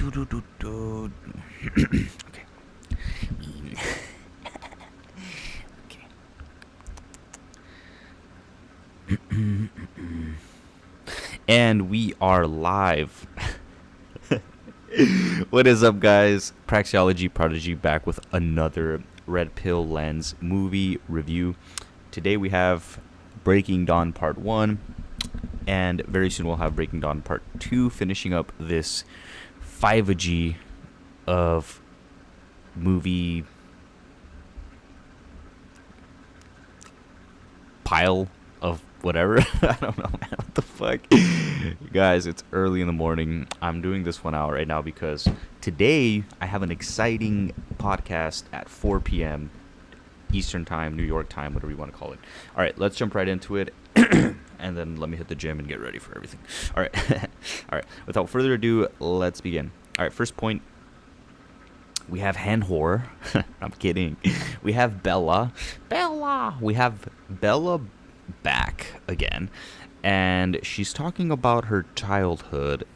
Okay. Okay. And we are live. What is up, guys? Praxeology Prodigy back with another Red Pill Lens movie review. Today we have Breaking Dawn Part 1, and very soon we'll have Breaking Dawn Part 2, finishing up this 5G of movie pile of whatever. I don't know, man. What the fuck? Guys, it's early in the morning. I'm doing this 1 hour right now because today I have an exciting podcast at 4 p.m. Eastern Time, New York time, whatever you want to call it. All right, let's jump right into it. And then let me hit the gym and get ready for everything. All right. All right. Without further ado, let's begin. All right, first point. We have hen whore. I'm kidding. We have Bella. We have Bella back again. And she's talking about her childhood.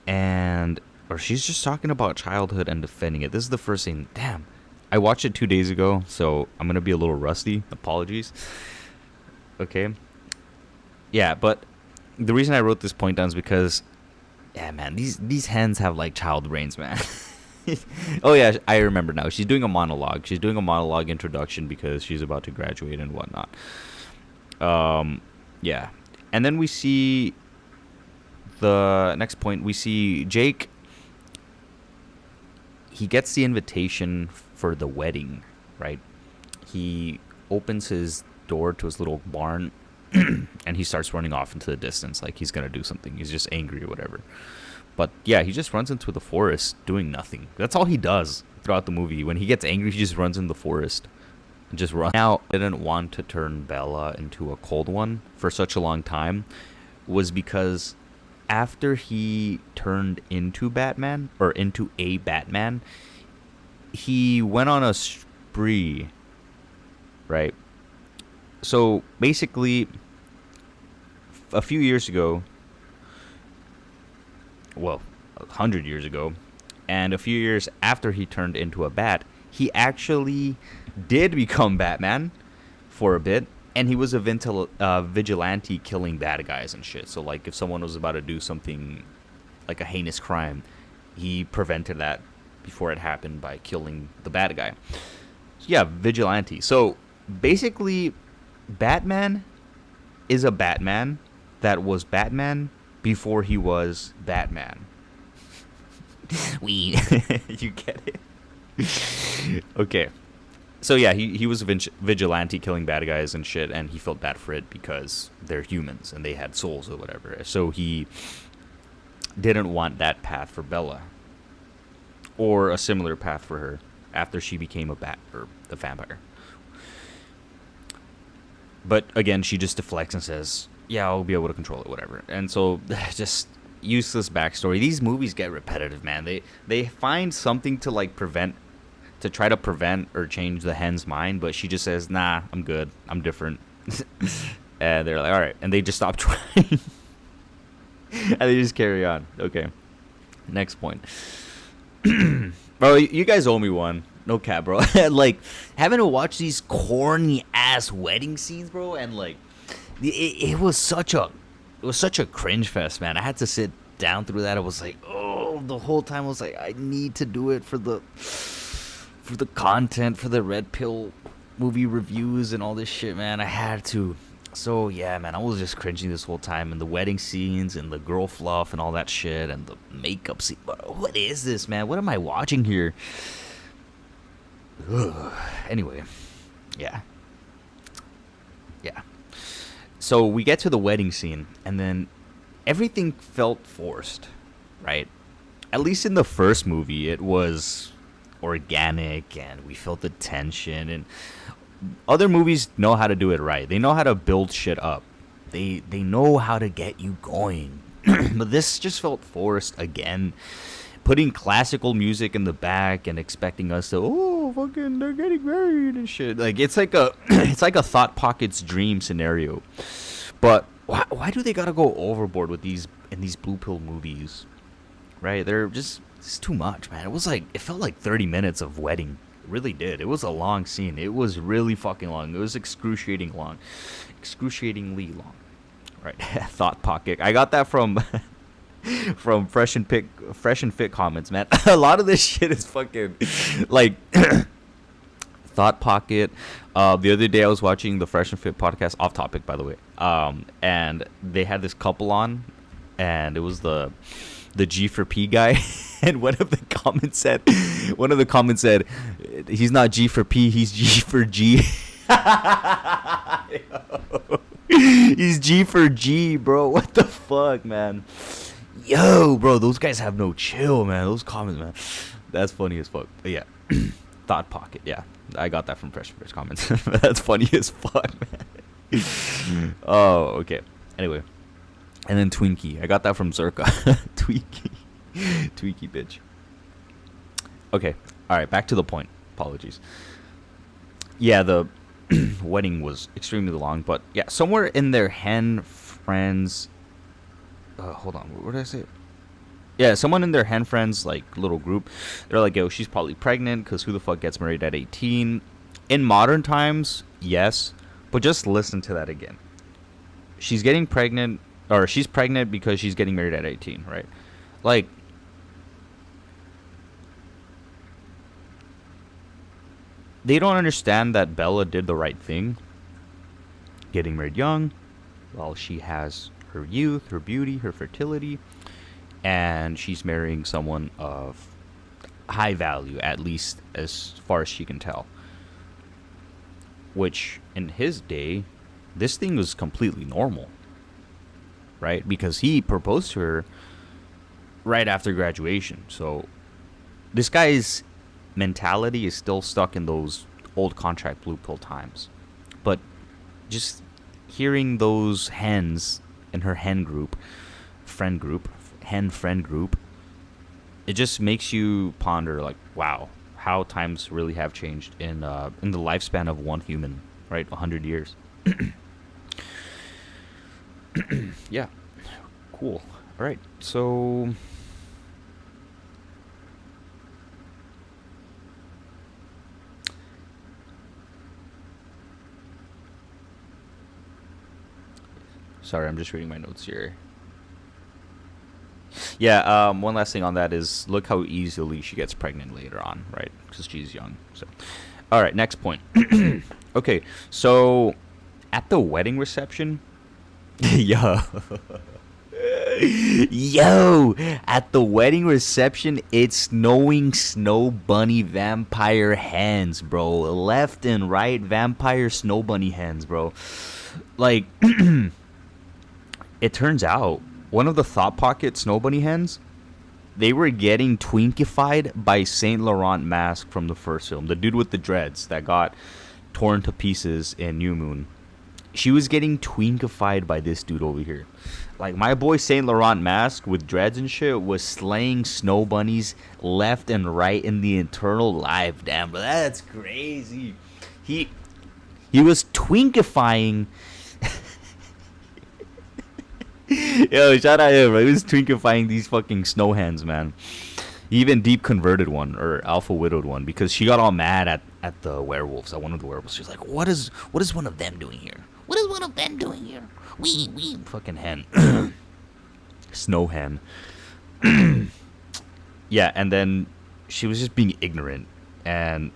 Or she's just talking about childhood and defending it. This is the first thing. Damn. I watched it 2 days ago, so I'm going to be a little rusty. Apologies. Okay. Yeah, but the reason I wrote this point down is because, yeah, man, these hens have like child brains, man. Oh yeah, I remember now. She's doing a monologue. She's doing a monologue introduction because she's about to graduate and whatnot. Yeah. And then we see the next point. We see Jake. He gets the invitation for the wedding, right? He opens his door to his little barn and he starts running off into the distance like he's gonna do something. He's just angry or whatever. But yeah, he just runs into the forest doing nothing. That's all he does throughout the movie. When he gets angry, he just runs in the forest and just runs. Now, I didn't want to turn Bella into a cold one for such a long time was because after he turned into Batman, or into a Batman, he went on a spree, right? So basically, a few years ago, well, 100 years ago, and a few years after he turned into a bat, he actually did become Batman for a bit, and he was a vigilante killing bad guys and shit. So, like, if someone was about to do something, like a heinous crime, he prevented that before it happened by killing the bad guy. So, yeah, vigilante. So, basically, Batman is a Batman that was Batman before he was Batman. You get it? Okay. So yeah, he was a vigilante killing bad guys and shit, and he felt bad for it because they're humans and they had souls or whatever. So he didn't want that path for Bella, or a similar path for her after she became a bat or a vampire. But again, she just deflects and says, yeah, I'll be able to control it, whatever. And so, just useless backstory. These movies get repetitive, man. They find something to like try to prevent or change the hen's mind, but she just says, nah, I'm good, I'm different. And they're like, all right, and they just stop trying. And they just carry on. Okay, next point. Bro, you guys owe me one. No cap, bro. Like, having to watch these corny ass wedding scenes, bro, and like it was such a cringe fest, man. I had to sit down through that. I was like, oh, the whole time I was like, I need to do it for the content, for the Red Pill movie reviews and all this shit, man. I had to. So yeah, man, I was just cringing this whole time, and the wedding scenes and the girl fluff and all that shit and the makeup scene. What is this, man? What am I watching here? Ugh. Anyway, yeah. So we get to the wedding scene, and then everything felt forced, right? At least in the first movie, it was organic, and we felt the tension. And other movies know how to do it right. They know how to build shit up. They know how to get you going. But this just felt forced again. Putting classical music in the back and expecting us to, fucking, they're getting married and shit. Like, it's like a Thought Pocket's dream scenario. But why do they gotta go overboard with these blue pill movies? right? They're just it's too much, man. It was like it felt like 30 minutes of wedding. It really did. It was a long scene. It was really fucking long. It was excruciatingly long. Right, thought pocket. I got that from from fresh and fit comments, man. A lot of this shit is fucking like thought pocket. The other day I was watching the Fresh and Fit podcast, off topic by the way. And they had this couple on, and it was the G for P guy, and one of the comments said, he's not G for P, he's G for G. He's G for G, bro. What the fuck, man? Yo, bro, those guys have no chill, man. Those comments, man. That's funny as fuck. But yeah. Thought pocket, yeah. I got that from Fresh comments. That's funny as fuck, man. Oh, okay. Anyway. And then Twinky. I got that from Zerka. Twinky. Twinky, bitch. Okay. Alright, back to the point. Apologies. Yeah, the wedding was extremely long, but yeah, somewhere in their hen friends hold on, what did I say? Yeah, someone in their hen friends like little group, they're like, yo, she's probably pregnant, because who the fuck gets married at 18? In modern times, yes, but just listen to that again. She's pregnant because she's getting married at 18, right? Like, they don't understand that Bella did the right thing, getting married young, while she has her youth, her beauty, her fertility, and she's marrying someone of high value, at least as far as she can tell. Which, in his day, this thing was completely normal, right? Because he proposed to her right after graduation. So, this guy's mentality is still stuck in those old contract blue pill times. But just hearing those hens in her hen friend group, it just makes you ponder, like, wow, how times really have changed in the lifespan of one human, right? 100 years. Yeah, cool. All right, so sorry, I'm just reading my notes here. Yeah, one last thing on that is look how easily she gets pregnant later on, right? Because she's young. So, all right, next point. Okay, so at the wedding reception, yo, at the wedding reception, it's snowing snow bunny vampire hens, bro. Left and right vampire snow bunny hens, bro. Like, it turns out one of the Thought Pocket snow bunny hens, they were getting twinkified by Saint Laurent mask from the first film. The dude with the dreads that got torn to pieces in New Moon. She was getting twinkified by this dude over here. Like, my boy Saint Laurent mask with dreads and shit was slaying snow bunnies left and right in the Eternal Life. Damn, bro, that's crazy. He was twinkifying. Yo, shout out him, bro. He was twinkifying these fucking snow hens, man. He even deep converted one, or alpha widowed one, because she got all mad at the werewolves, at one of the werewolves. She was like, what is one of them doing here? What is one of them doing here? We fucking hen. Snow hen. Yeah, and then she was just being ignorant and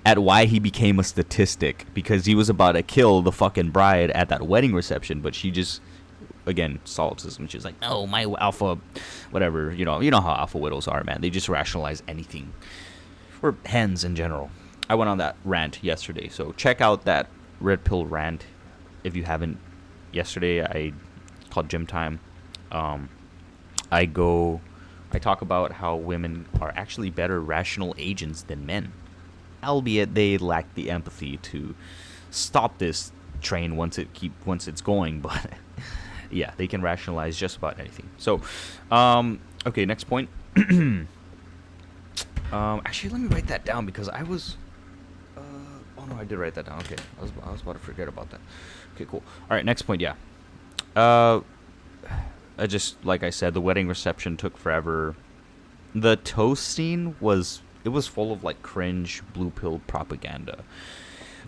at why he became a statistic, because he was about to kill the fucking bride at that wedding reception, but she just, again, solipsism. She was like, no, my alpha, whatever, you know how alpha widows are, man. They just rationalize anything, or hens in general. I went on that rant yesterday, so check out that red pill rant if you haven't. Yesterday, I called Gym Time. I talk about how women are actually better rational agents than men, albeit they lack the empathy to stop this train once it's going. But yeah, they can rationalize just about anything. So, okay, next point. Actually, let me write that down, because I was. Oh no, I did write that down. Okay, I was about to forget about that. Okay, cool. All right, next point. Yeah. just like I said, the wedding reception took forever. The toast scene was full of like cringe blue pill propaganda.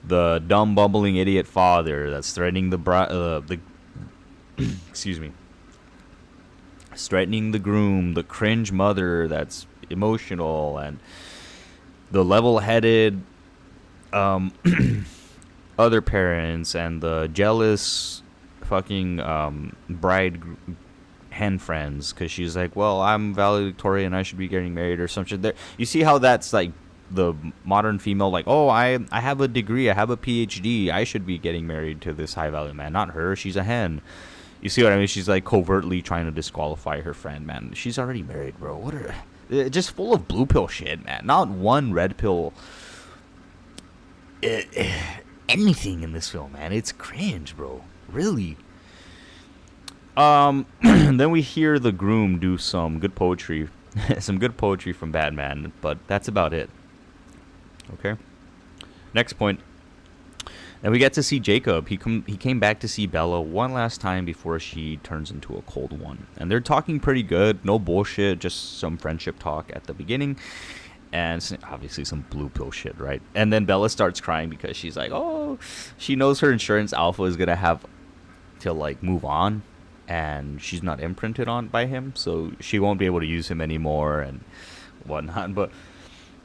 The dumb bumbling idiot father that's threatening the excuse me, threatening the groom, the cringe mother that's emotional, and the level-headed other parents, and the jealous fucking bride hen friends, because she's like, well, I'm valedictorian, I should be getting married or some shit. There, you see how that's like the modern female, like, oh, I have a degree, I have a PhD, I should be getting married to this high value man, not her, she's a hen. You see what I mean? She's like covertly trying to disqualify her friend, man. She's already married, bro. What are just full of blue pill shit, man. Not one red pill anything in this film, man. It's cringe, bro. Really. Then we hear the groom do some good poetry. Some good poetry from Batman, but that's about it. Okay. Next point. And we get to see Jacob. He came back to see Bella one last time before she turns into a cold one. And they're talking pretty good. No bullshit. Just some friendship talk at the beginning. And obviously some blue pill shit, right? And then Bella starts crying because she's like, oh, she knows her insurance alpha is going to have to like move on. And she's not imprinted on by him. So she won't be able to use him anymore and whatnot. But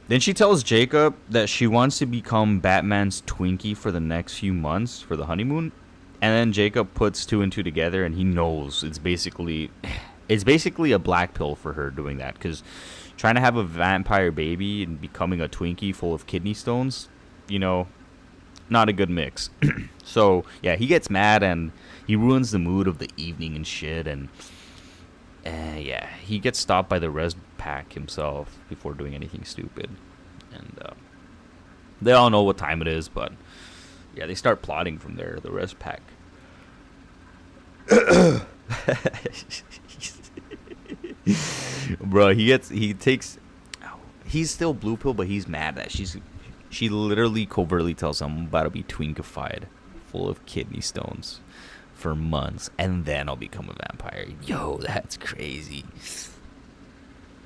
then she tells Jacob that she wants to become Batman's Twinkie for the next few months for the honeymoon. And then Jacob puts two and two together, and he knows it's basically a black pill for her doing that. Because trying to have a vampire baby and becoming a Twinkie full of kidney stones, you know, not a good mix. So, yeah, he gets mad, and he ruins the mood of the evening and shit. And yeah, he gets stopped by the res pack himself before doing anything stupid. And they all know what time it is, but yeah, they start plotting from there, the res pack. Bro, he's still blue pill, but he's mad that she literally covertly tells him, I'm about to be twinkified, full of kidney stones for months, and then I'll become a vampire. Yo, that's crazy.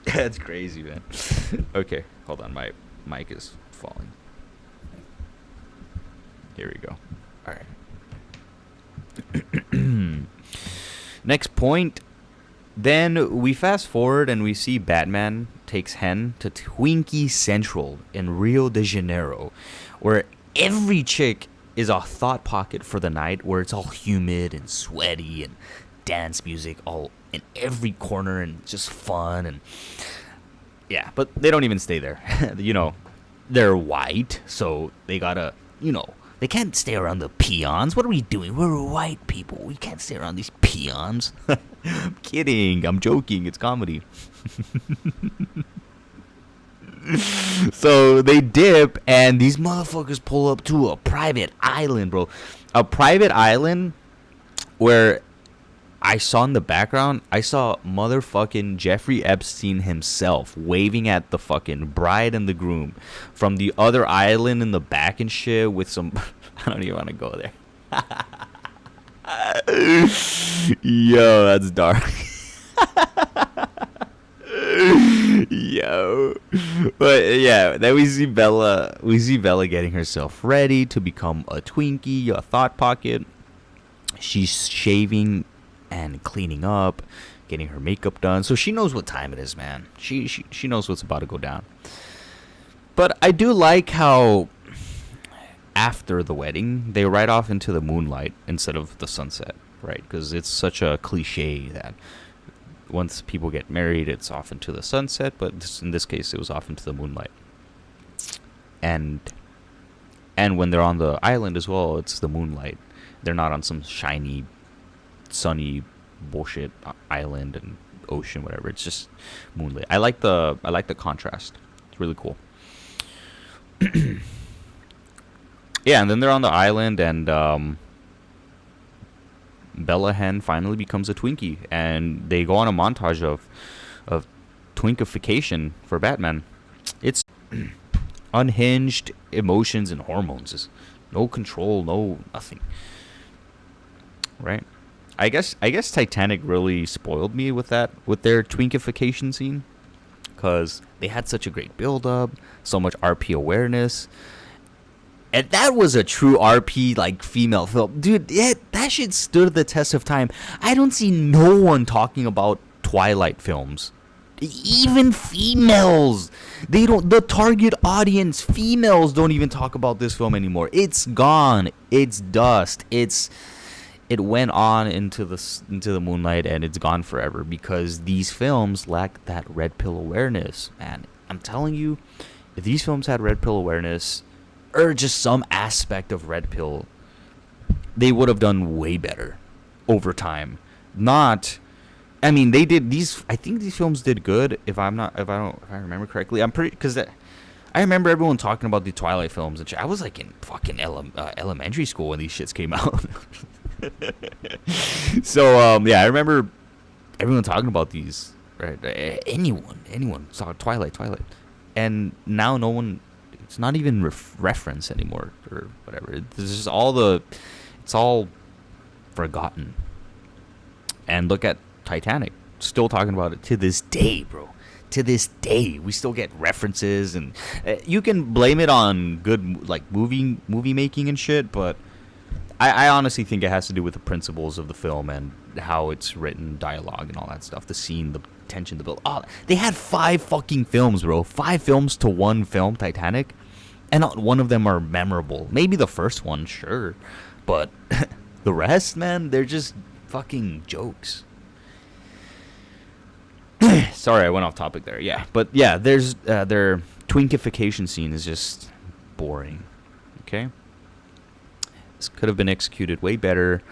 That's crazy, man. Okay, hold on, my mic is falling. Here we go. All right. Next point. Then we fast forward and we see Batman takes Hen to Twinkie Central in Rio de Janeiro, where every chick is a thought pocket for the night, where it's all humid and sweaty and dance music all in every corner and just fun. And yeah, but they don't even stay there. You know, they're white, so they gotta, you know, they can't stay around the peons. What are we doing? We're white people. We can't stay around these peons. I'm kidding. I'm joking. It's comedy. So they dip, and these motherfuckers pull up to a private island, bro. A private island where I saw in the background, I saw motherfucking Jeffrey Epstein himself waving at the fucking bride and the groom from the other island in the back and shit with some... I don't even want to go there. Yo, that's dark. Yo. But yeah, then we see Bella getting herself ready to become a Twinkie, a thought pocket. She's shaving and cleaning up, getting her makeup done. So she knows what time it is, man. She knows what's about to go down. But I do like how after the wedding, they ride off into the moonlight instead of the sunset, right? Because it's such a cliche that once people get married, it's off into the sunset, but in this case, it was off into the moonlight. And when they're on the island as well, it's the moonlight. They're not on some shiny, sunny bullshit island and ocean, whatever. It's just moonlit. I like the contrast. It's really cool. Yeah, and then they're on the island, and Bella Hen finally becomes a Twinkie, and they go on a montage of twinkification for Batman. It's unhinged emotions and hormones. It's no control, no nothing. Right? I guess Titanic really spoiled me with their twinkification scene, because they had such a great build up, so much RP awareness. And that was a true RP, like, female film. Dude, that shit stood the test of time. I don't see no one talking about Twilight films. Even females. The target audience, females, don't even talk about this film anymore. It's gone. It's dust. It went on into the moonlight, and it's gone forever, because these films lack that red pill awareness. Man, I'm telling you, if these films had red pill awareness, or just some aspect of red pill, they would have done way better over time. I mean, they did these. I think these films did good. If I remember correctly, I'm pretty, because I remember everyone talking about the Twilight films and shit. I was like in fucking elementary school when these shits came out. So yeah, I remember everyone talking about these. Right? Anyone saw Twilight, and now no one. It's not even reference anymore, or whatever. It's just it's all forgotten. And look at Titanic, still talking about it to this day, bro. To this day, we still get references, and you can blame it on good, like, movie making and shit, but I honestly think it has to do with the principles of the film and how it's written, dialogue, and all that stuff. The scene, the tension, the build. Oh, they had 5 fucking films, bro. 5 films to one film, Titanic. And not one of them are memorable. Maybe the first one, sure. But the rest, man, they're just fucking jokes. Sorry, I went off topic there. Yeah. But yeah, there's their twinkification scene is just boring. Okay? This could have been executed way better.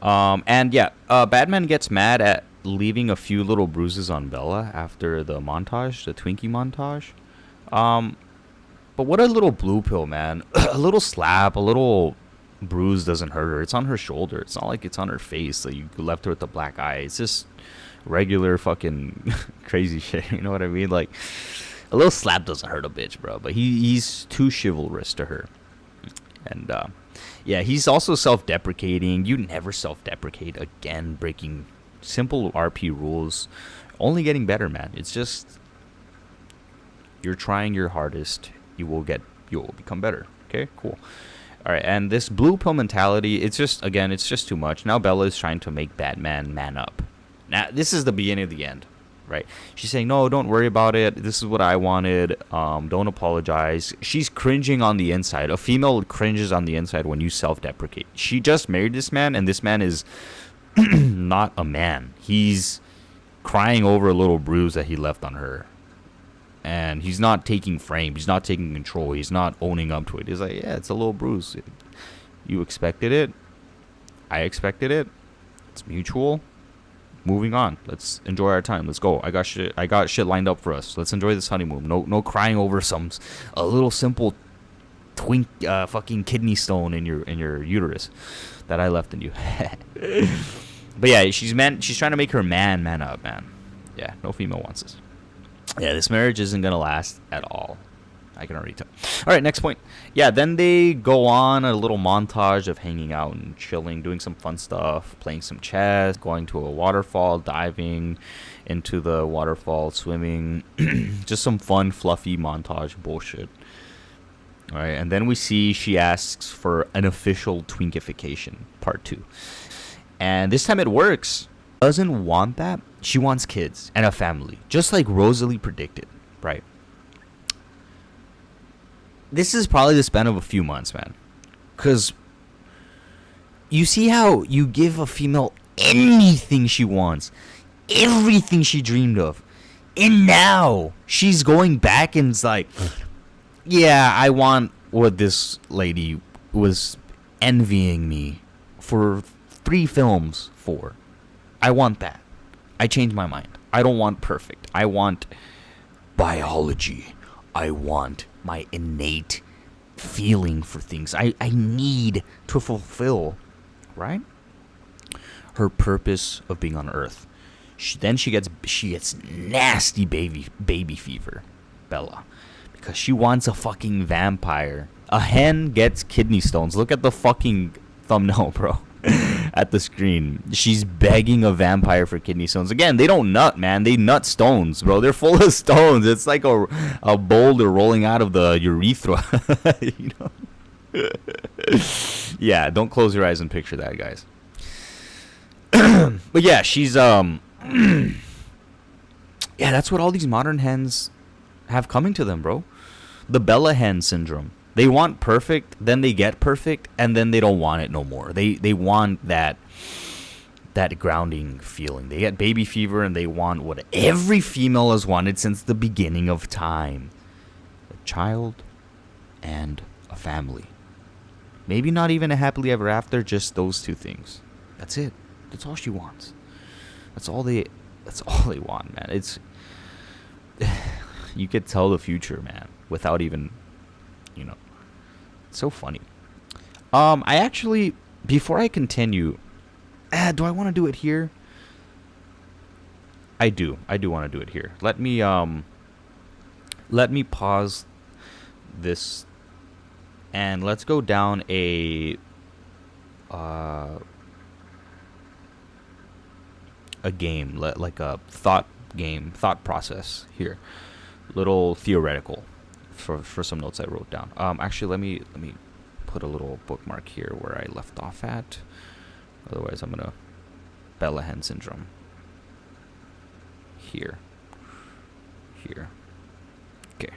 And yeah, Batman gets mad at leaving a few little bruises on Bella after the montage, the Twinkie montage. But what a little blue pill, man. A little slap, a little bruise doesn't hurt her. It's on her shoulder. It's not like it's on her face. So you left her with the black eye. It's just regular fucking crazy shit. You know what I mean? Like, a little slap doesn't hurt a bitch, bro. But he's too chivalrous to her. And yeah, he's also self-deprecating. You never self-deprecate again, breaking simple RP rules. Only getting better, man. It's just, you're trying your hardest. You will become better. Okay, cool. All right, and this blue pill mentality, it's just too much. Now Bella is trying to make Batman man up. Now, this is the beginning of the end, right? She's saying, no, don't worry about it. This is what I wanted. Don't apologize. She's cringing on the inside. A female cringes on the inside when you self-deprecate. She just married this man, and this man is not a man. He's crying over a little bruise that he left on her. And he's not taking frame. He's not taking control. He's not owning up to it. He's like, yeah, it's a little bruise. You expected it. I expected it. It's mutual. Moving on. Let's enjoy our time. Let's go. I got shit lined up for us. Let's enjoy this honeymoon. No crying over a little simple fucking kidney stone in your uterus that I left in you. But yeah, she's trying to make her man up, man. Yeah, no female wants this. Yeah, this marriage isn't going to last at all. I can already tell. All right, next point. Yeah, then they go on a little montage of hanging out and chilling, doing some fun stuff, playing some chess, going to a waterfall, diving into the waterfall, swimming. Just some fun, fluffy montage bullshit. All right, and then we see she asks for an official twinkification, part 2. And this time it works. Doesn't want that. She wants kids and a family, just like Rosalie predicted, right? This is probably the span of a few months, man. Because you see how you give a female anything she wants, everything she dreamed of. And now she's going back and it's like, yeah, I want what this lady was envying me for 3 films for. I want that. I changed my mind. I don't want perfect. I want biology. I want my innate feeling for things. I need to fulfill, right? Her purpose of being on Earth. She gets nasty baby fever, Bella, because she wants a fucking vampire. A hen gets kidney stones. Look at the fucking thumbnail, bro. at the screen. She's begging a vampire for kidney stones. Again, they don't nut, man. They nut stones, bro. They're full of stones. It's like a boulder rolling out of the urethra. You know? Yeah, don't close your eyes and picture that, guys. But yeah, she's yeah, that's what all these modern hens have coming to them, bro. The Bella hen syndrome. They want perfect, then they get perfect, and then they don't want it no more. They want that grounding feeling. They get baby fever, and they want what every female has wanted since the beginning of time: a child and a family. Maybe not even a happily ever after, just those two things. That's it. That's all she wants. That's all they want, man. It's you could tell the future, man, without even, you know. It's so funny. I actually, before I continue, do I want to do it here? I do want to do it here. Let me pause this and let's go down a game, like a thought process here. Little theoretical for some notes I wrote down. Actually, let me put a little bookmark here where I left off at. Otherwise, I'm gonna Bella hen syndrome. Here. Okay.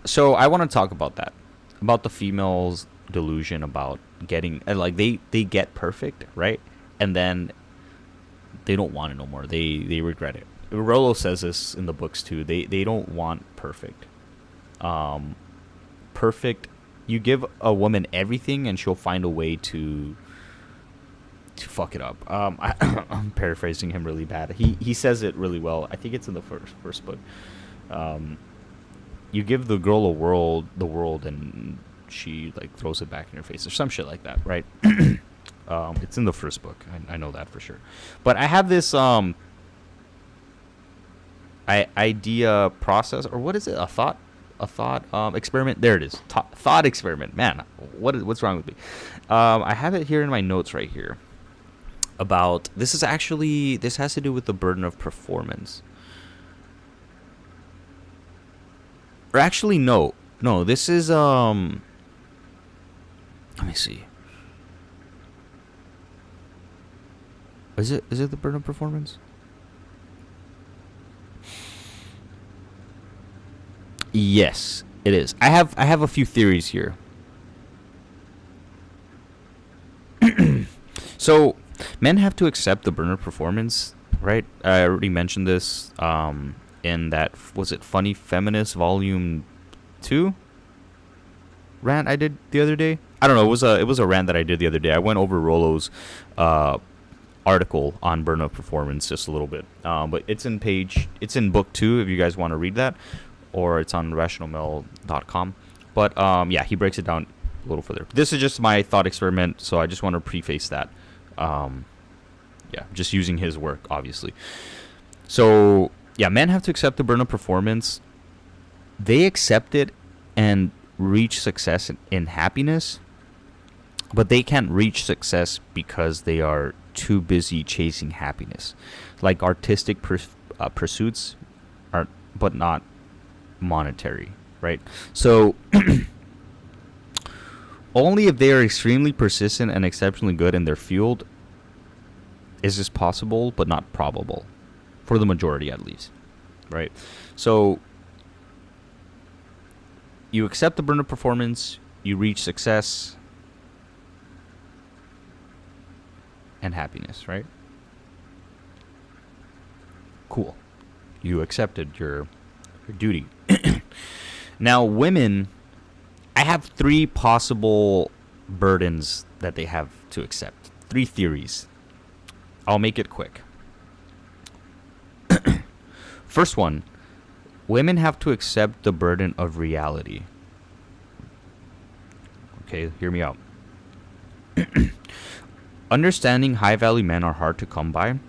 So I want to talk about that, about the female's delusion about getting, like, they get perfect, right? And then they don't want it no more. They regret it. Rollo says this in the books too. They don't want perfect. Perfect. You give a woman everything, and she'll find a way to fuck it up. I'm paraphrasing him really bad. He says it really well. I think it's in the first book. You give the girl the world, and she like throws it back in her face or some shit like that, right? It's in the first book. I know that for sure. But I have this idea process, or what is it? A thought experiment. There it is. Thought experiment. Man, what's wrong with me? I have it here in my notes right here. About this has to do with the burden of performance. Or actually, no. This is let me see. Is it the burden of performance? Yes, it is. I have a few theories here. So, men have to accept the burden of performance, right? I already mentioned this in that, was it Funny Feminist Volume 2 rant I did the other day? I don't know. It was a rant that I did the other day. I went over Rollo's article on burden of performance just a little bit, but it's in book 2 if you guys want to read that, or it's on rationalmale.com. But yeah, he breaks it down a little further. This is just my thought experiment, so I just want to preface that. Yeah, just using his work, obviously. So yeah, men have to accept the burden of performance. They accept it and reach success in happiness, but they can't reach success because they are too busy chasing happiness. Like artistic pursuits are, but not monetary, right? So only if they are extremely persistent and exceptionally good in their field is this possible, but not probable, for the majority at least, right? So you accept the burden of performance, you reach success and happiness, right? Cool. You accepted your duty. Now, women, I have 3 possible burdens that they have to accept. 3 theories. I'll make it quick. First one, women have to accept the burden of reality. Okay, hear me out. Understanding high-value men are hard to come by.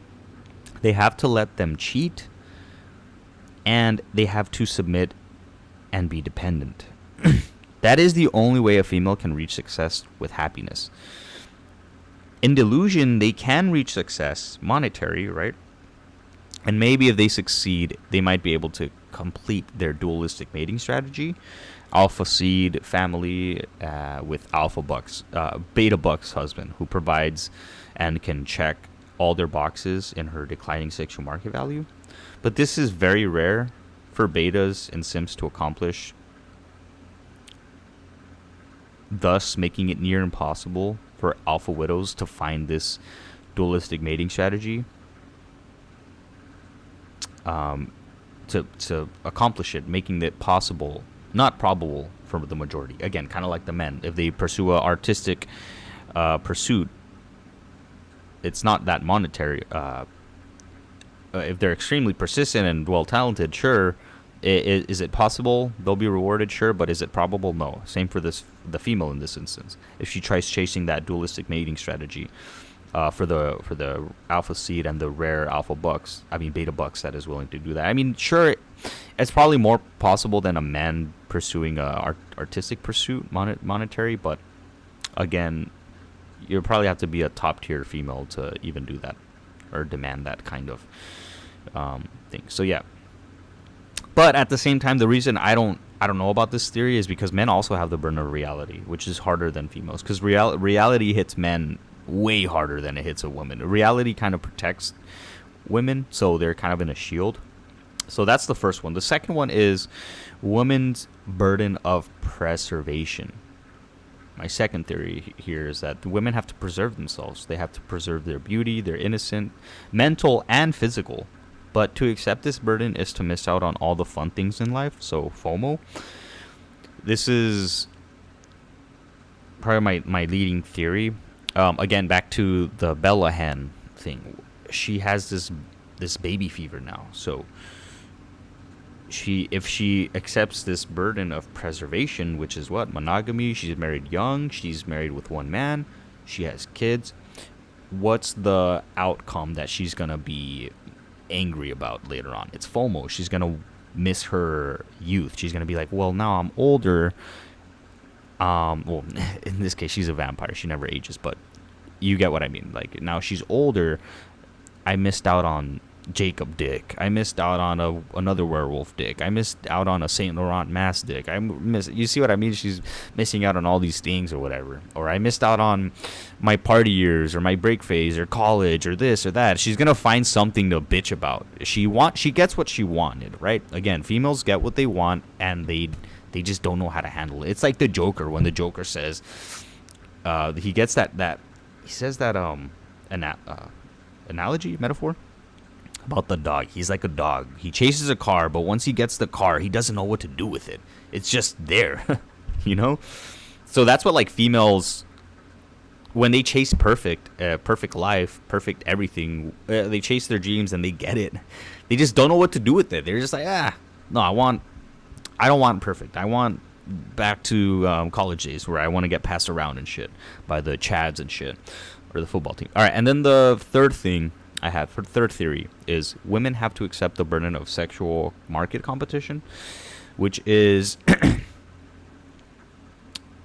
They have to let them cheat, and they have to submit and be dependent. That is the only way a female can reach success with happiness. In delusion, they can reach success, monetary, right? And maybe if they succeed, they might be able to complete their dualistic mating strategy. Alpha seed family with alpha bucks, beta bucks husband who provides and can check all their boxes in her declining sexual market value. But this is very rare for betas and simps to accomplish, thus making it near impossible for alpha widows to find this dualistic mating strategy to accomplish it, making it possible, not probable for the majority. Again, kind of like the men. If they pursue an artistic pursuit, it's not that monetary. If they're extremely persistent and well-talented, sure. Is it possible they'll be rewarded? Sure, but is it probable? No. Same for the female in this instance. If she tries chasing that dualistic mating strategy for the alpha seed and the rare alpha bucks, I mean beta bucks that is willing to do that. I mean, sure, it's probably more possible than a man pursuing a artistic pursuit, monetary. But again, you probably have to be a top tier female to even do that or demand that kind of thing. So yeah. But at the same time, the reason I don't know about this theory is because men also have the burden of reality, which is harder than females. Because reality hits men way harder than it hits a woman. Reality kind of protects women, so they're kind of in a shield. So that's the first one. The second one is women's burden of preservation. My second theory here is that women have to preserve themselves. They have to preserve their beauty, their innocence, mental and physical. But to accept this burden is to miss out on all the fun things in life. So FOMO. This is probably my leading theory. Again, back to the Bella hen thing. She has this baby fever now. So if she accepts this burden of preservation, which is what? Monogamy. She's married young. She's married with one man. She has kids. What's the outcome that she's going to be angry about later on? It's FOMO. She's gonna miss her youth. She's gonna be like, well, now I'm older. Well, in this case, she's a vampire. She never ages, but you get what I mean. Like, now she's older. I missed out on Jacob dick. I missed out on another werewolf dick. I missed out on a Saint Laurent mask dick. You see what I mean? She's missing out on all these things or whatever. Or I missed out on my party years or my break phase or college or this or that. She's gonna find something to bitch about. She gets what she wanted, right? Again, females get what they want and they just don't know how to handle it. It's like the Joker when the Joker says he gets that he says that analogy, metaphor about the dog. He's like a dog. He chases a car, but once he gets the car, he doesn't know what to do with it. It's just there, you know? So that's what, like, females, when they chase perfect life, perfect everything, they chase their dreams and they get it. They just don't know what to do with it. They're just like, no, I don't want perfect. I want back to college days where I want to get passed around and shit by the Chads and shit, or the football team. All right, and then the third thing I have for third theory is women have to accept the burden of sexual market competition, which is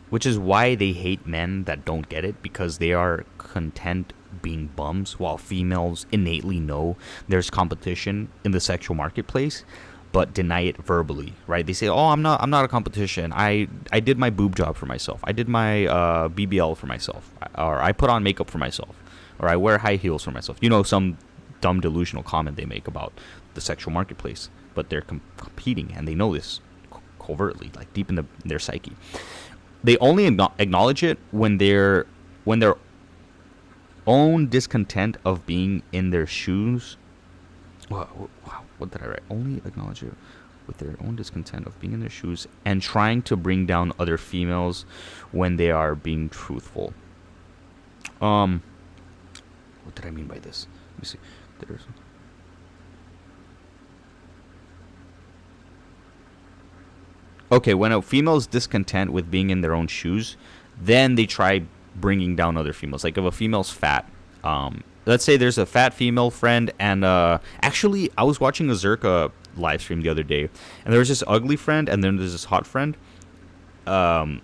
why they hate men that don't get it, because they are content being bums, while females innately know there's competition in the sexual marketplace but deny it verbally, right? They say, "Oh, I'm not a competition. I did my boob job for myself. I did my BBL for myself, or I put on makeup for myself, or I wear high heels for myself." You know, some dumb delusional comment they make about the sexual marketplace, but they're competing and they know this covertly, like deep in their psyche. They only acknowledge it when their own discontent of being in their shoes. Wow, what did I write? Only acknowledge it with their own discontent of being in their shoes and trying to bring down other females when they are being truthful. What did I mean by this? Let me see. Okay, when a female's discontent with being in their own shoes, then they try bringing down other females. Like if a female's fat, let's say there's a fat female friend, and actually I was watching a Zerka live stream the other day, and there was this ugly friend, and then there's this hot friend. Zerka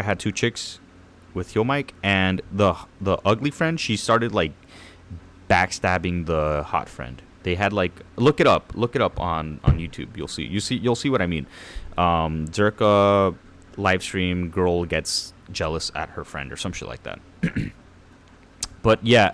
had two chicks with Yo Mike, and the ugly friend, she started like backstabbing the hot friend. They had like look it up on YouTube. You'll see what I mean. Zerka live stream, girl gets jealous at her friend or some shit like that. But yeah,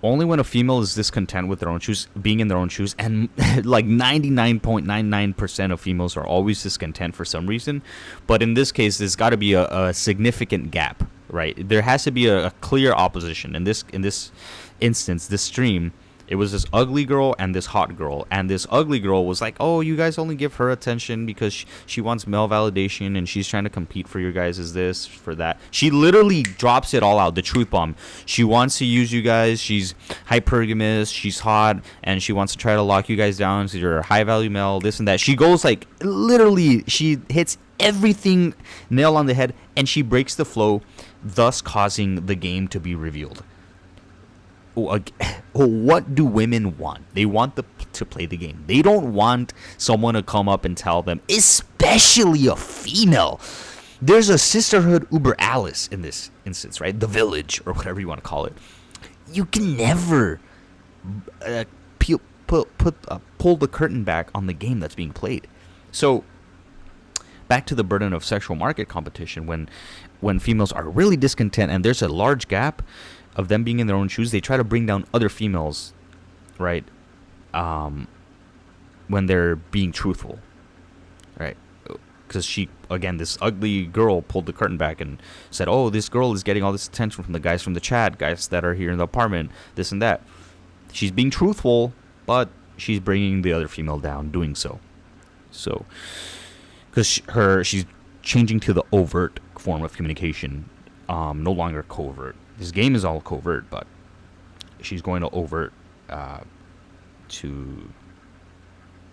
only when a female is discontent with their own shoes, being in their own shoes, and like 99.99% of females are always discontent for some reason. But in this case, there's got to be a significant gap, right? There has to be a clear opposition. In this instance, this stream, it was this ugly girl and this hot girl, and this ugly girl was like, oh, you guys only give her attention because she wants male validation and she's trying to compete for your guys, is this, for that. She literally drops it all out, the truth bomb. She wants to use you guys, she's hypergamous, she's hot, and she wants to try to lock you guys down so you're a high value male, this and that. She goes like, literally, she hits everything nail on the head, and she breaks the flow, thus causing the game to be revealed. What do women want? They want to play the game. They don't want someone to come up and tell them, especially a female. There's a sisterhood uber Alice in this instance, right? The village, or whatever you want to call it. You can never pull the curtain back on the game that's being played. So back to the burden of sexual market competition, when females are really discontent and there's a large gap of them being in their own shoes, they try to bring down other females, right? When they're being truthful, right? Because this ugly girl pulled the curtain back and said, oh, this girl is getting all this attention from the guys from the chat, guys that are here in the apartment, this and that. She's being truthful, but she's bringing the other female down doing so. So, because she's changing to the overt form of communication, no longer covert. This game is all covert, but she's going to overt to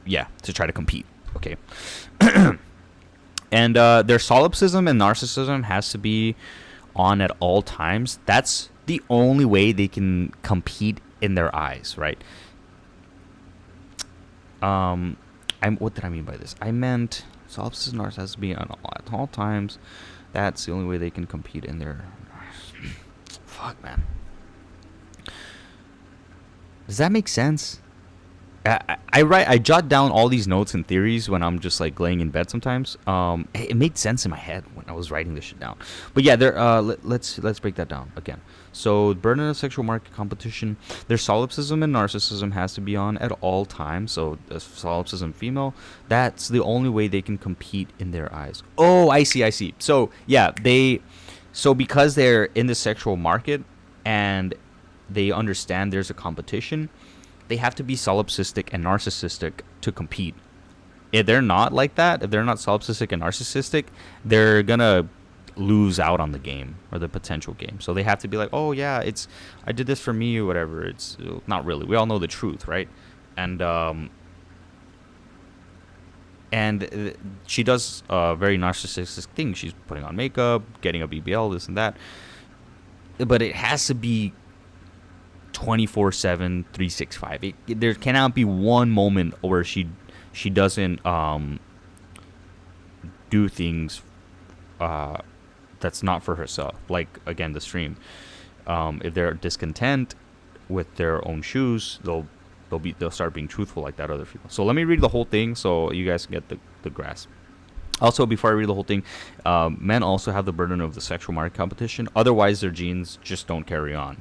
try to compete. Okay. And their solipsism and narcissism has to be on at all times. That's the only way they can compete in their eyes, right? What did I mean by this? I meant solipsism and narcissism has to be on at all times. That's the only way they can compete in their... Fuck, man. Does that make sense? I jot down all these notes and theories when I'm just like laying in bed sometimes. It made sense in my head when I was writing this shit down. But yeah, let's break that down again. So, burden of sexual market competition. Their solipsism and narcissism has to be on at all times. So, solipsism female, that's the only way they can compete in their eyes. Oh, I see. So, yeah, because they're in the sexual market and they understand there's a competition, they have to be solipsistic and narcissistic to compete. If they're not like that, if they're not solipsistic and narcissistic, they're gonna lose out on the game or the potential game. So they have to be like, oh yeah, I did this for me or whatever. It's not really. We all know the truth, right? And she does a very narcissistic thing. She's putting on makeup, getting a BBL, this and that. But it has to be 24/7, 365. There cannot be one moment where she doesn't do things that's not for herself. Like, again, the stream. If they're discontent with their own shoes, they'll start being truthful like that other people. So let me read the whole thing so you guys can get the grasp. Also, before I read the whole thing, men also have the burden of the sexual market competition. Otherwise, their genes just don't carry on.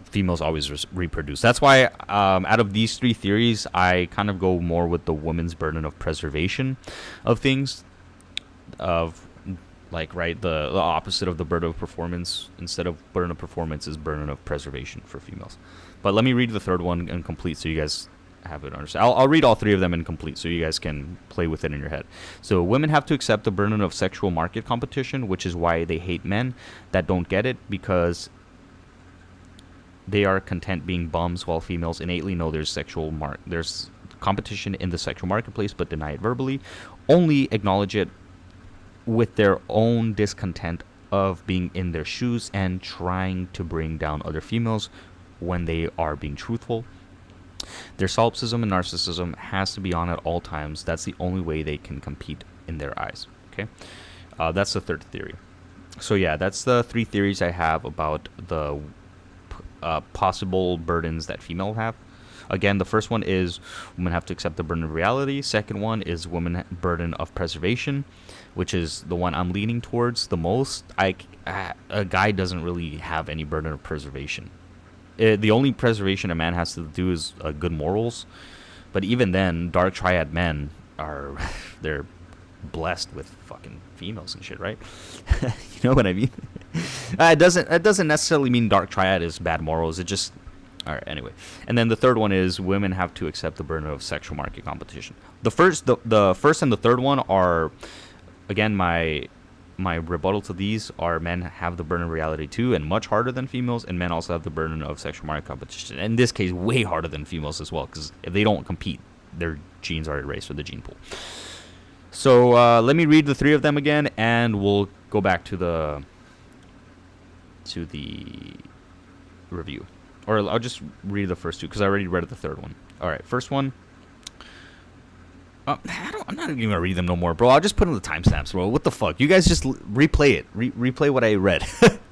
Females always reproduce. That's why out of these three theories, I kind of go more with the woman's burden of preservation of things. Of like, right, the opposite of the burden of performance. Instead of burden of performance is burden of preservation for females. But let me read the third one in complete so you guys have it understand. I'll read all three of them in complete so you guys can play with it in your head. So women have to accept the burden of sexual market competition, which is why they hate men that don't get it, because they are content being bums, while females innately know there's competition in the sexual marketplace but deny it verbally, only acknowledge it with their own discontent of being in their shoes and trying to bring down other females when they are being truthful. Their solipsism and narcissism has to be on at all times. That's the only way they can compete in their eyes. Okay, that's the third theory. So yeah, that's the three theories I have about the possible burdens that female have. Again, the first one is women have to accept the burden of reality. Second one is women burden of preservation, which is the one I'm leaning towards the most. A guy doesn't really have any burden of preservation. The only preservation a man has to do is good morals. But even then, dark triad men are they're blessed with fucking females and shit, right? You know what I mean? It doesn't necessarily mean dark triad is bad morals. It just all right. Anyway, and then the third one is women have to accept the burden of sexual market competition. The first and the third one are, again, my rebuttal to these are men have the burden of reality too, and much harder than females, and men also have the burden of sexual market competition. In this case, way harder than females as well, because if they don't compete, their genes are erased from the gene pool. So let me read the three of them again, and we'll go back to the review. Or I'll just read the first two, because I already read the third one. All right, first one. I'm not even gonna read them no more, bro. I'll just put in the timestamps, bro. What the fuck? You guys just replay it. Replay what I read.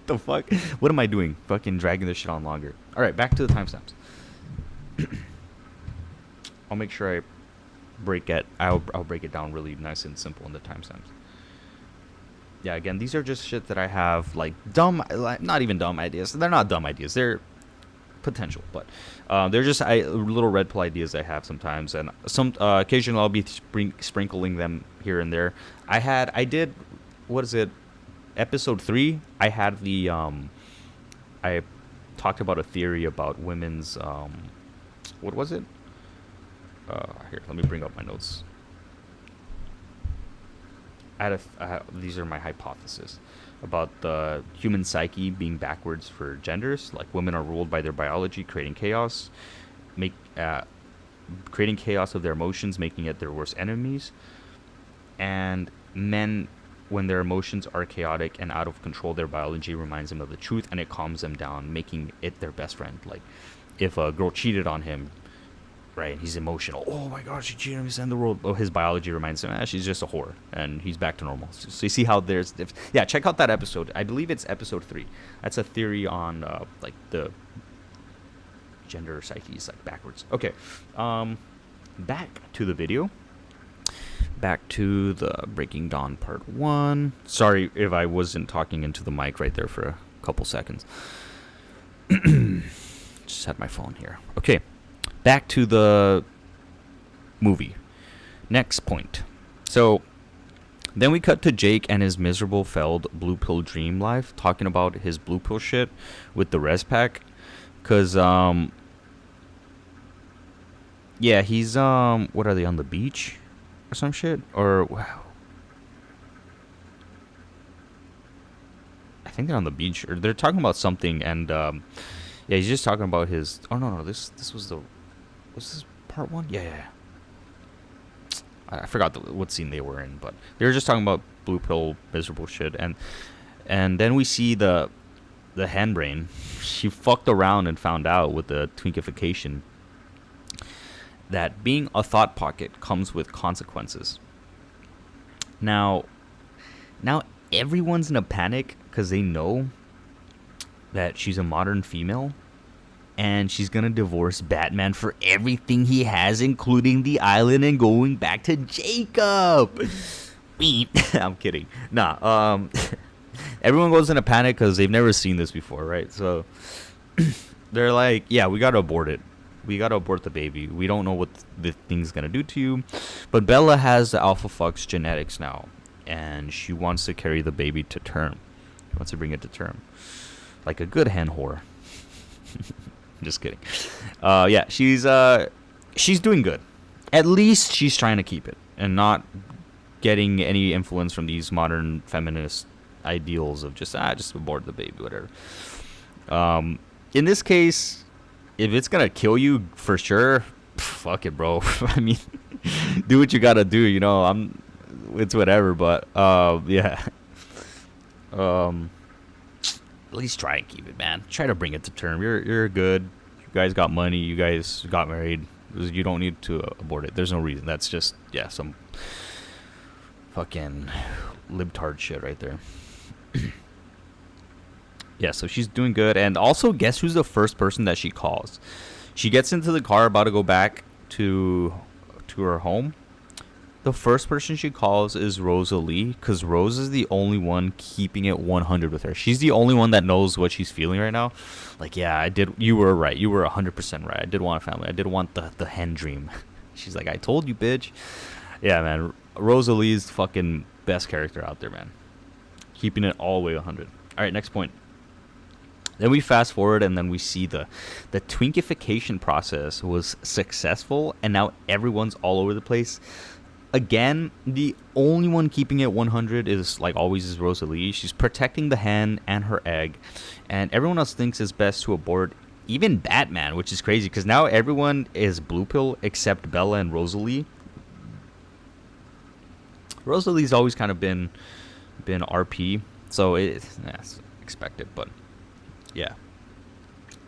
The fuck? What am I doing? Fucking dragging this shit on longer. All right, back to the timestamps. I'll make sure I'll break it down really nice and simple in the timestamps. Yeah, again, these are just shit that I have, like not even dumb ideas. They're not dumb ideas. They're potential, but they're just little red pill ideas I have sometimes, and occasionally I'll be sprinkling them here and there. I did what is it, episode 3. I had I talked about a theory about women's what was it? Here, let me bring up my notes. These are my hypotheses about the human psyche being backwards for genders. Like, women are ruled by their biology, creating chaos of their emotions, making it their worst enemies. And men, when their emotions are chaotic and out of control, their biology reminds them of the truth, and it calms them down, making it their best friend. Like, if a girl cheated on him, right, he's emotional. Oh my god, she cheated on me, send the world. Oh, his biology reminds him, she's just a whore, and he's back to normal. So you see how check out that episode. I believe it's episode 3. That's a theory on like the gender psyches, like backwards. Okay, back to the video. Back to the Breaking Dawn part 1. Sorry if I wasn't talking into the mic right there for a couple seconds. Just had my phone here. Okay. Back to the movie. Next point. So, then we cut to Jake and his miserable, failed blue pill dream life, talking about his blue pill shit with the res pack. Because, yeah, he's, what are they, on the beach? Or some shit? Or, wow. I think they're on the beach. Or they're talking about something, and, yeah, he's just talking about his, oh, no, this was the, was this part 1? Yeah. I forgot what scene they were in, but they were just talking about blue pill miserable shit, and then we see the hen brain. She fucked around and found out with the twinkification that being a thought pocket comes with consequences. Now everyone's in a panic because they know that she's a modern female. And she's going to divorce Batman for everything he has, including the island, and going back to Jacob. I'm kidding. Nah. Everyone goes in a panic because they've never seen this before, right? So they're like, yeah, we got to abort it. We got to abort the baby. We don't know what the thing's going to do to you. But Bella has the alpha fuck's genetics now. And she wants to carry the baby to term. She wants to bring it to term. Like a good hen whore. Just kidding. Yeah, she's doing good. At least she's trying to keep it and not getting any influence from these modern feminist ideals of just abort the baby, whatever. In this case, if it's gonna kill you for sure, fuck it, bro. I mean, do what you gotta do. You know, it's whatever. But yeah. At least try and keep it, man. Try to bring it to term. You're good. You guys got money. You guys got married. You don't need to abort it. There's no reason. That's just, yeah, some fucking libtard shit right there. Yeah, so she's doing good. And also, guess who's the first person that she calls? She gets into the car about to go back to her home. The first person she calls is Rosalie, because Rose is the only one keeping it 100 with her. She's the only one that knows what she's feeling right now. Like, yeah, I did. You were right. You were 100% right. I did want a family. I did want the hen dream. She's like, I told you, bitch. Yeah, man. Rosalie is the fucking best character out there, man. Keeping it all the way 100. All right, next point. Then we fast forward, and then we see the twinkification process was successful, and now everyone's all over the place. Again, the only one keeping it 100 is, like always, is Rosalie. She's protecting the hen and her egg, and everyone else thinks it's best to abort. Even Batman, which is crazy, because now everyone is blue pill except Bella and Rosalie. Rosalie's always kind of been RP, so it's expected, but yeah.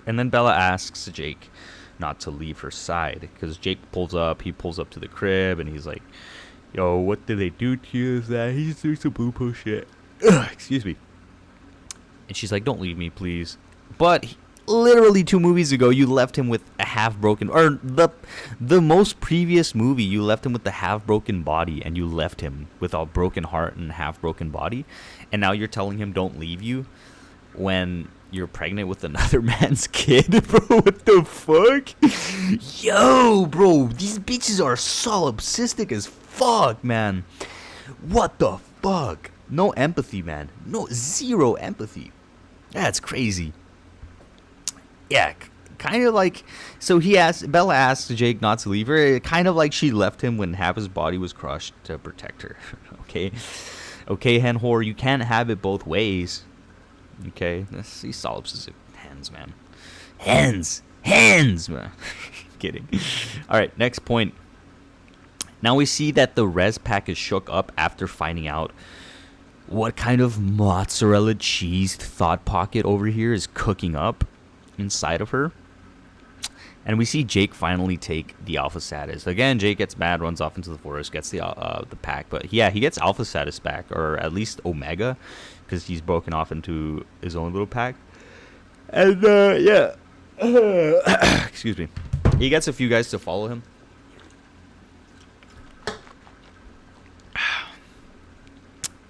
And then Bella asks Jake not to leave her side, because Jake pulls up to the crib, and he's like, yo, what did they do to you? Is that he's doing some blue pill shit? Ugh, excuse me. And she's like, don't leave me, please. But literally 2 movies ago, you left him with a half-broken, or the most previous movie, you left him with the half-broken body, and you left him with a broken heart and half-broken body. And now you're telling him don't leave you when you're pregnant with another man's kid, bro. What the fuck? Yo, bro, these bitches are solipsistic as fuck, man. What the fuck? No empathy, man. No, zero empathy. That's crazy. Yeah, kind of like, so Bella asks Jake not to leave her, kind of like she left him when half his body was crushed to protect her. Okay, hen whore, you can't have it both ways. Okay, let's see solipsism. Hens, man. Hens, man. Kidding. All right, next point. Now we see that the res pack is shook up after finding out what kind of mozzarella cheese thought pocket over here is cooking up inside of her. And we see Jake finally take the alpha status. Again, Jake gets mad, runs off into the forest, gets the pack. But yeah, he gets alpha status back, or at least omega, because he's broken off into his own little pack. And yeah, excuse me, he gets a few guys to follow him.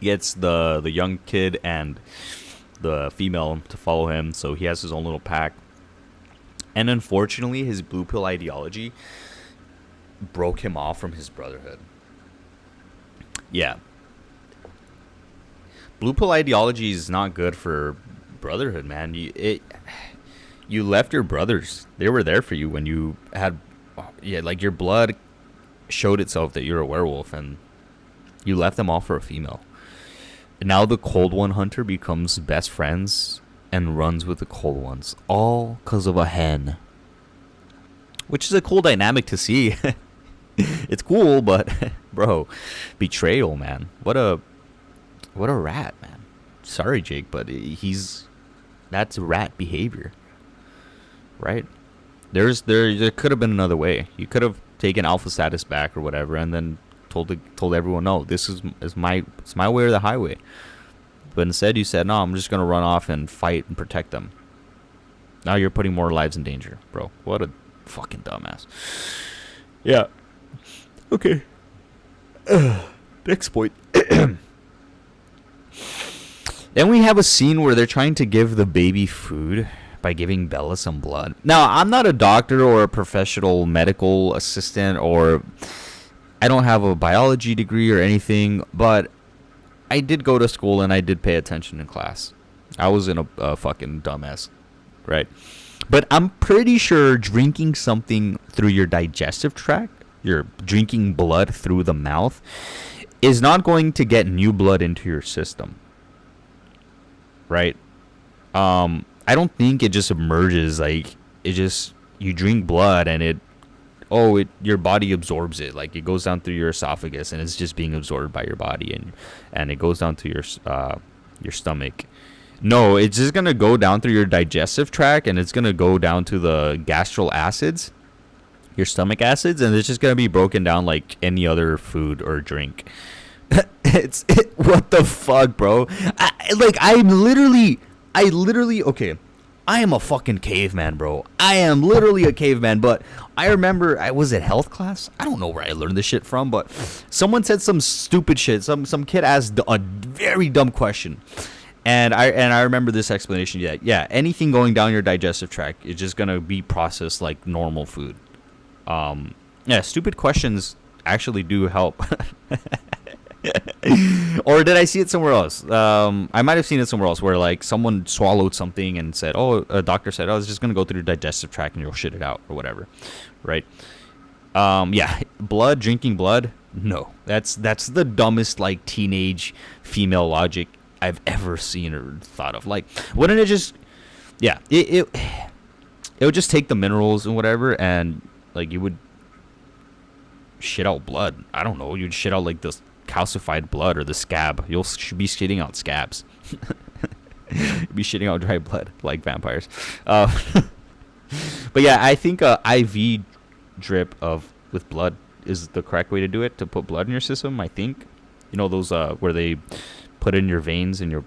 He gets the young kid and the female to follow him, so he has his own little pack. And unfortunately, his blue pill ideology broke him off from his brotherhood. Yeah. Blue pill ideology is not good for brotherhood, man. You left your brothers. They were there for you when you had, like your blood showed itself that you're a werewolf, and you left them all for a female. Now the cold one hunter becomes best friends and runs with the cold ones, all because of a hen. Which is a cool dynamic to see. It's cool, but bro, betrayal, man. What a rat, man. Sorry, Jake, but that's rat behavior, right? There could have been another way. You could have taken alpha status back or whatever, and then told everyone, no, this is my way or the highway. But instead you said, no, I'm just gonna run off and fight and protect them. Now you're putting more lives in danger, bro. What a fucking dumbass. Yeah. Okay. Next point. Then we have a scene where they're trying to give the baby food by giving Bella some blood. Now, I'm not a doctor or a professional medical assistant, or I don't have a biology degree or anything, but I did go to school and I did pay attention in class. I was in a fucking dumbass, right? But I'm pretty sure drinking something through your digestive tract, you're drinking blood through the mouth, is not going to get new blood into your system, right? I don't think it just emerges, like, it just, you drink blood and your body absorbs it. Like, it goes down through your esophagus and it's just being absorbed by your body, and it goes down to your stomach. No, it's just gonna go down through your digestive tract, and it's gonna go down to the gastral acids, your stomach acids, and it's just gonna be broken down like any other food or drink. What the fuck, bro? I literally, okay, I am a fucking caveman, bro. I am literally a caveman. But I remember, I was at health class. I don't know where I learned this shit from, but someone said some stupid shit. Some kid asked a very dumb question. And I remember this explanation. Yeah, anything going down your digestive tract is just gonna be processed like normal food. Yeah, stupid questions actually do help. Or did I see it somewhere else? I might have seen it somewhere else where like someone swallowed something and said, "Oh," a doctor said, "Oh, it's just gonna go through your digestive tract and you'll shit it out or whatever," right? Yeah, drinking blood. No, that's the dumbest like teenage female logic I've ever seen or thought of. Like, wouldn't it just, yeah, it would just take the minerals and whatever, and like you would shit out blood. I don't know, you'd shit out like this calcified blood or the scab. You'll be shitting out scabs. Be shitting out dry blood like vampires. But yeah, I think a IV drip with blood is the correct way to do it, to put blood in your system. I think, you know, those where they put in your veins in your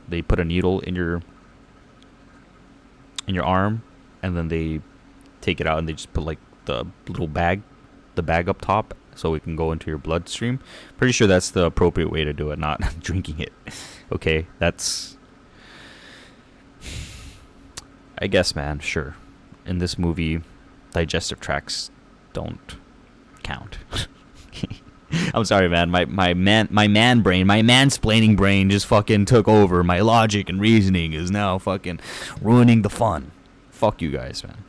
they put a needle in your arm, and then they take it out and they just put like the bag up top so it can go into your bloodstream. Pretty sure that's the appropriate way to do it, not drinking it. Okay, that's, I guess, man, sure. In this movie, digestive tracts don't count. I'm sorry, man. My mansplaining brain just fucking took over. My logic and reasoning is now fucking ruining the fun. Fuck you guys, man.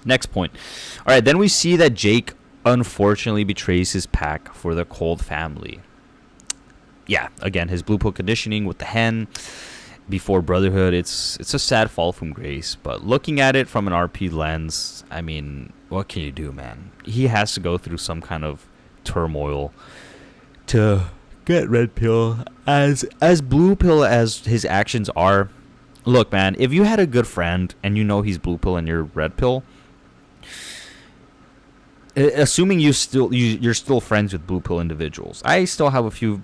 Next point. All right, then we see that Jake unfortunately betrays his pack for the Cold family. Yeah, again, his blue pill conditioning with the hen before brotherhood. It's a sad fall from grace, but looking at it from an RP lens, I mean, what can you do, man? He has to go through some kind of turmoil to get red pill. As blue pill as his actions are, look, man, if you had a good friend and you know he's blue pill and you're red pill, assuming you're still friends with blue pill individuals. I still have a few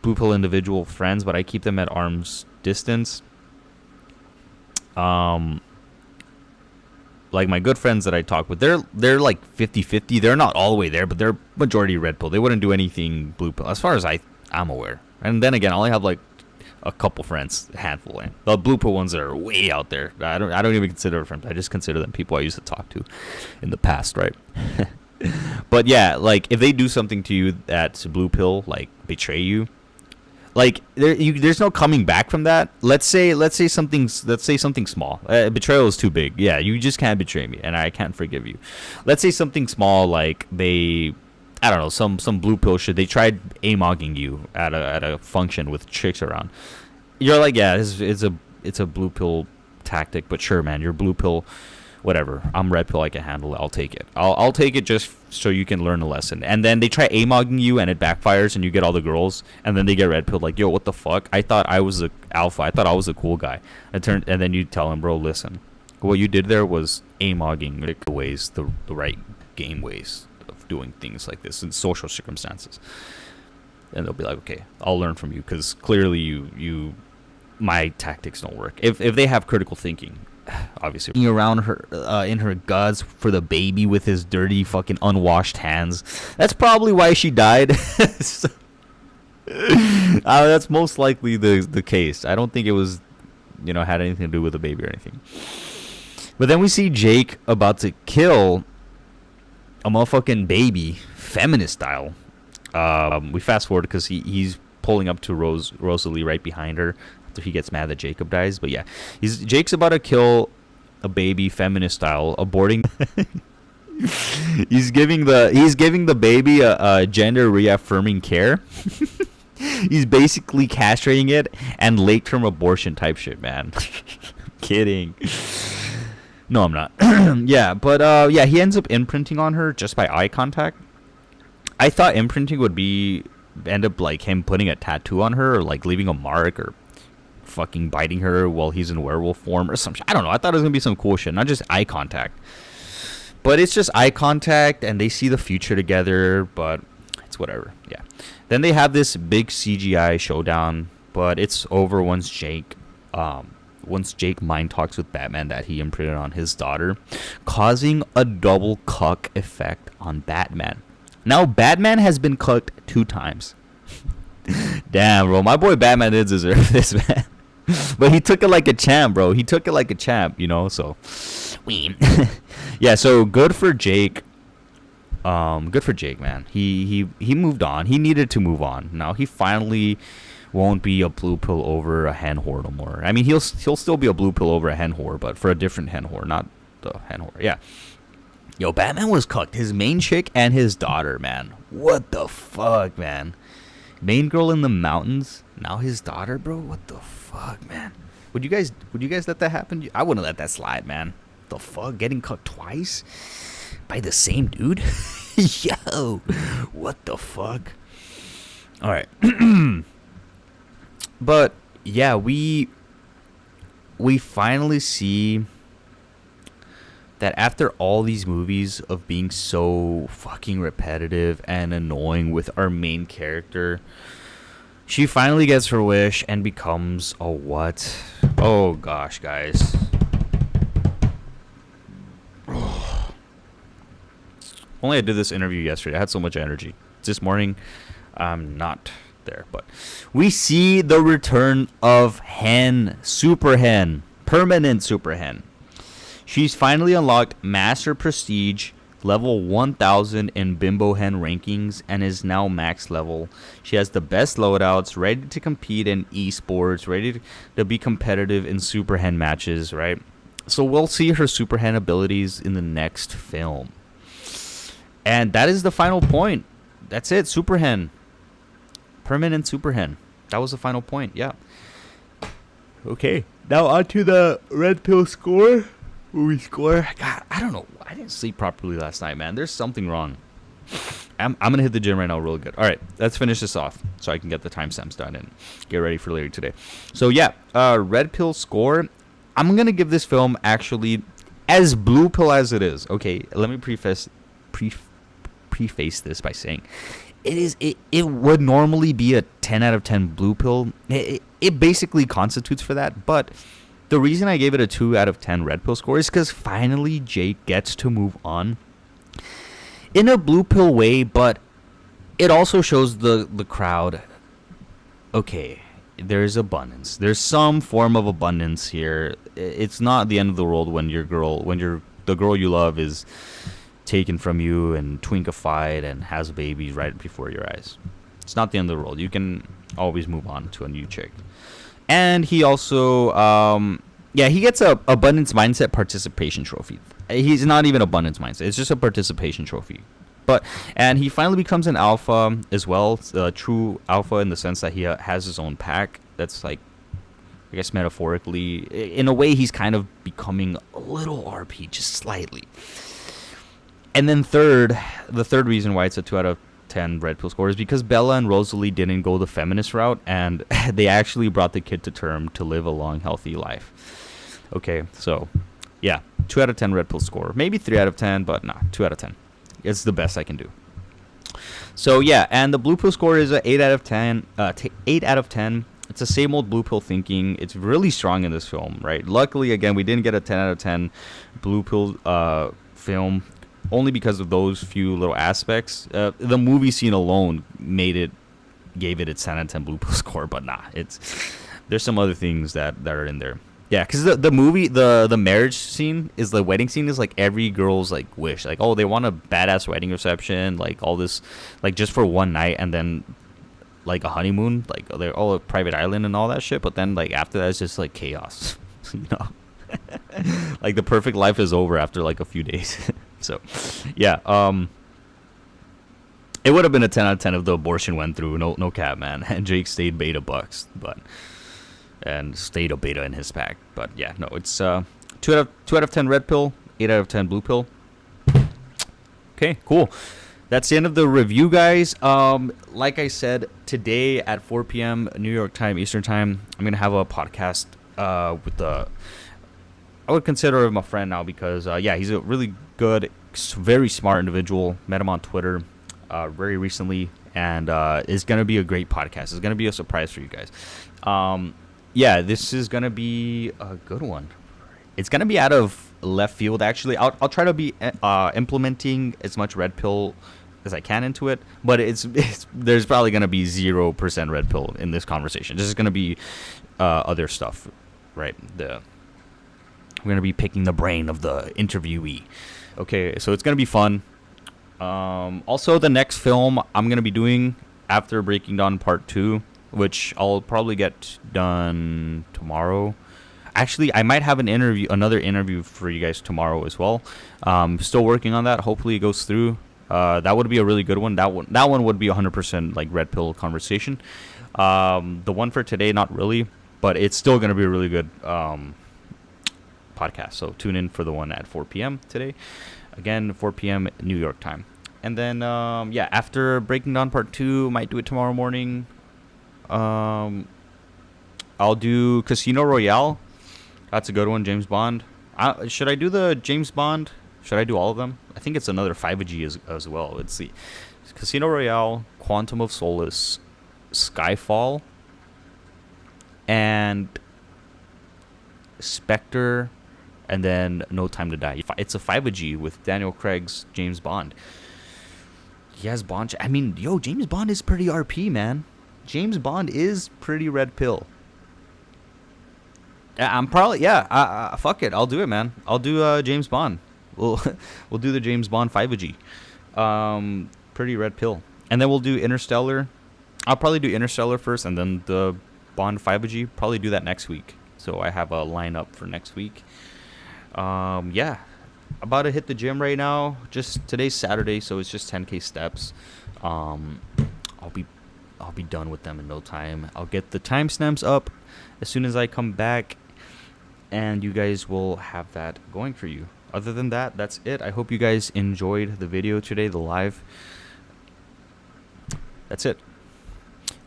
blue pill individual friends, but I keep them at arm's distance. Like my good friends that I talk with, they're like 50-50. They're not all the way there, but they're majority red pill. They wouldn't do anything blue pill, as far as I'm aware. And then again, I only have like a couple friends, a handful. And the blue pill ones are way out there. I don't even consider friends. I just consider them people I used to talk to in the past, right? But yeah, like if they do something to you that's blue pill, like betray you, like there's no coming back from that. Let's say something small. Betrayal is too big. Yeah, you just can't betray me, and I can't forgive you. Let's say something small, like I don't know, some blue pill shit. They tried amogging you at a function with chicks around. You're like, yeah, it's a blue pill tactic, but sure, man, you're blue pill. Whatever, I'm red pill, I can handle it. I'll take it. I'll take it just so you can learn a lesson. And then they try amogging you and it backfires and you get all the girls, and then they get red pilled like, yo, what the fuck? I thought I was a alpha. I thought I was a cool guy. And then you tell him, bro, listen, what you did there was amogging the ways, the right game ways of doing things like this in social circumstances. And they'll be like, okay, I'll learn from you, because clearly you my tactics don't work. If they have critical thinking, obviously around her in her guts for the baby with his dirty fucking unwashed hands, that's probably why she died. That's most likely the case. I don't think it was, had anything to do with the baby or anything. But then we see Jake about to kill a motherfucking baby, feminist style. We fast forward because he's pulling up to Rosalie right behind her. He gets mad that Jacob dies, but yeah, Jake's about to kill a baby feminist style, aborting. he's giving the baby a gender reaffirming care. He's basically castrating it and late term abortion type shit, man. Kidding. No, I'm not. Yeah, but yeah, he ends up imprinting on her just by eye contact. I thought imprinting would end up like him putting a tattoo on her, or like leaving a mark, or fucking biting her while he's in werewolf form or some shit. I don't know. I thought it was gonna be some cool shit, not just eye contact. But it's just eye contact, and they see the future together. But it's whatever. Yeah. Then they have this big CGI showdown, but it's over once Jake once Jake mind talks with Batman that he imprinted on his daughter, causing a double cuck effect on Batman. Now, Batman has been cucked 2 times. Damn, bro. My boy Batman did deserve this, man. But he took it like a champ, bro. He took it like a champ, you know, so. Yeah, so good for Jake. Good for Jake, man. He moved on. He needed to move on. Now he finally won't be a blue pill over a hen whore no more. I mean, he'll still be a blue pill over a hen whore, but for a different hen whore, not the hen whore. Yeah. Yo, Batman was cucked. His main chick and his daughter, man. What the fuck, man? Main girl in the mountains. Now his daughter, bro. What the fuck, man? Would you guys let that happen? I wouldn't let that slide, man. The fuck? Getting cucked twice? By the same dude? Yo, what the fuck? All right. But yeah, we finally see that after all these movies of being so fucking repetitive and annoying with our main character, she finally gets her wish and becomes a what? Oh gosh, guys. Only I did this interview yesterday. I had so much energy. This morning, I'm not there. But we see the return of Super Hen. Permanent Super Hen. She's finally unlocked Master Prestige, level 1000 in Bimbo Hen rankings, and is now max level. She has the best loadouts, ready to compete in esports, ready to be competitive in Super Hen matches, right? So we'll see her Super Hen abilities in the next film. And that is the final point. That's it. Super Hen. Permanent Super Hen. That was the final point. Yeah. Okay. Now on to the red pill score. Movie score. God, I don't know. I didn't sleep properly last night, man. There's something wrong. I'm going to hit the gym right now real good. All right. Let's finish this off so I can get the timestamps done and get ready for later today. So, yeah. Red pill score. I'm going to give this film actually as blue pill as it is. Okay. Let me preface this by saying it would normally be a 10 out of 10 blue pill. It basically constitutes for that, but the reason I gave it a 2 out of 10 red pill score is because finally Jake gets to move on in a blue pill way, but it also shows the crowd, okay, there's abundance, there's some form of abundance here. It's not the end of the world when the girl you love is taken from you and twinkified and has babies right before your eyes. It's not the end of the world. You can always move on to a new chick. And he also he gets a abundance mindset participation trophy. He's not even abundance mindset, it's just a participation trophy. And he finally becomes an alpha as well, a true alpha in the sense that he has his own pack. That's like, I guess metaphorically, in a way he's kind of becoming a little RP, just slightly. And then the third reason why it's a 2 out of 10 red pill score is because Bella and Rosalie didn't go the feminist route, and they actually brought the kid to term to live a long, healthy life. Okay, so yeah, 2 out of 10 red pill score. Maybe 3 out of 10, but nah, 2 out of 10. It's the best I can do. So yeah, and the blue pill score is a 8 out of 10. 8 out of 10. It's the same old blue pill thinking. It's really strong in this film, right? Luckily, again, we didn't get a 10 out of 10 blue pill film. Only because of those few little aspects. The movie scene alone gave it its 10 out of 10 blue pill score, but nah, there's some other things that are in there. Yeah, because the movie, the marriage scene is the wedding scene is like every girl's like wish, like, oh, they want a badass wedding reception, like all this, like just for one night, and then like a honeymoon, like they're all a private island and all that shit. But then like after that, it's just like chaos, you know. Like the perfect life is over after like a few days. So, yeah, it would have been a 10 out of 10 if the abortion went through. No cap, man. And Jake stayed beta bucks, and stayed a beta in his pack. But yeah, no, it's 2 out of 10 red pill, 8 out of 10 blue pill. Okay, cool. That's the end of the review, guys. Like I said, today at 4 p.m. New York time, Eastern time, I'm gonna have a podcast with I would consider him a friend now because he's a really good, very smart individual. Met him on Twitter very recently, and it's gonna be a great podcast. It's gonna be a surprise for you guys. Yeah, this is gonna be a good one. It's gonna be out of left field. Actually, I'll try to be implementing as much red pill as I can into it, but it's there's probably gonna be 0% red pill in this conversation. This is gonna be other stuff, right? We're gonna be picking the brain of the interviewee. Okay, so it's gonna be fun. Also, the next film I'm gonna be doing after Breaking Dawn Part 2, which I'll probably get done tomorrow. Actually, I might have another interview for you guys tomorrow as well. Still working on that. Hopefully, it goes through. That would be a really good one. That one would be 100% like red pill conversation. The one for today, not really, but it's still gonna be a really good podcast. So tune in for the one at 4 p.m. today. Again, 4 p.m. New York time. And then, after Breaking Dawn Part 2, might do it tomorrow morning. I'll do Casino Royale. That's a good one, James Bond. Should I do the James Bond? Should I do all of them? I think it's another 5G as well. Let's see. Casino Royale, Quantum of Solace, Skyfall, and Spectre, and then No Time to Die. It's a 5G with Daniel Craig's James Bond. He has Bond. I mean, James Bond is pretty RP, man. James Bond is pretty red pill. I'm probably fuck it. I'll do it, man. I'll do James Bond. We'll do the James Bond 5G. Pretty red pill, and then we'll do Interstellar. I'll probably do Interstellar first, and then the Bond 5G. Probably do that next week. So I have a lineup for next week. About to hit the gym right now. Just today's Saturday, so it's just 10K steps. I'll be done with them in no time. I'll get the timestamps up as soon as I come back, and you guys will have that going for you. Other than that, that's it. I hope you guys enjoyed the video today, the live. That's it.